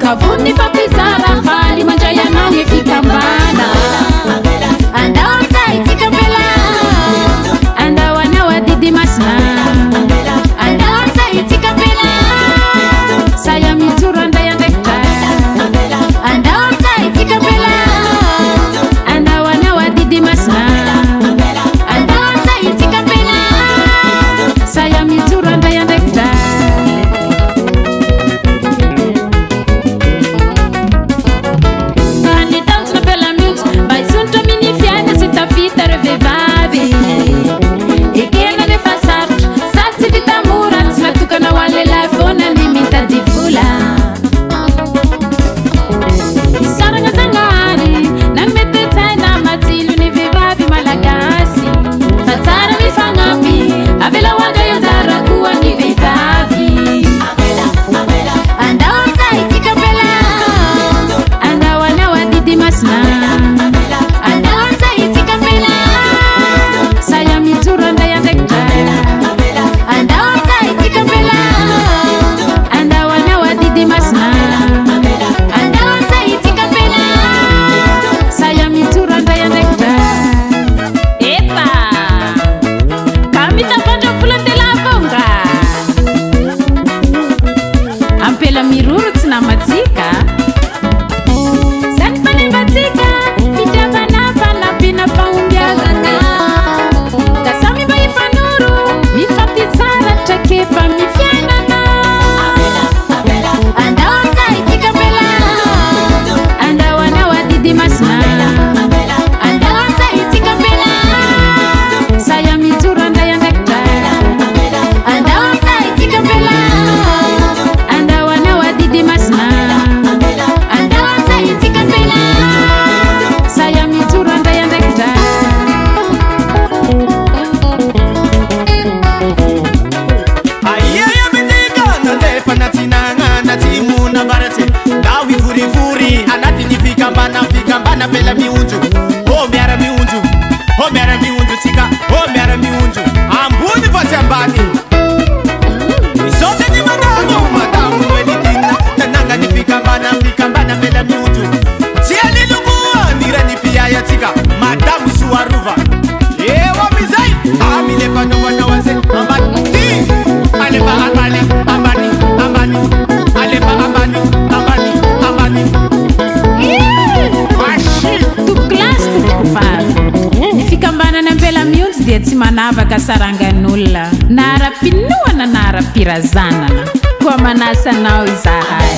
kavuni fampizara faly mandray anao ny fikambana andao amizay tika mbela andao anao adidy masina andao amizay tika mbela saya mijoro andray andraikitra andao amizay tika mbela andao anao adidy masina andao amizay tika mbela saya mijoro andray andraikitra Bela miunju, oh miara miunju, oh miara miunju tika, oh miara miunju, ambuni vachambani. Isote ni madamu wenitina, tananga ni fikambana bela miunju. Sia lilungua, nira ni piyaya tika, madamu suwaruva. Ewa mizai, amile vano wana wase, ambani, aleba ambani, ambani, ambani, aleba ambani, ambani, ambani. Nifikambana na mbela miunzi dia tsy manavaka sarangan'olona na ara-pinoana na ara-pirazanana koa manasanao izahay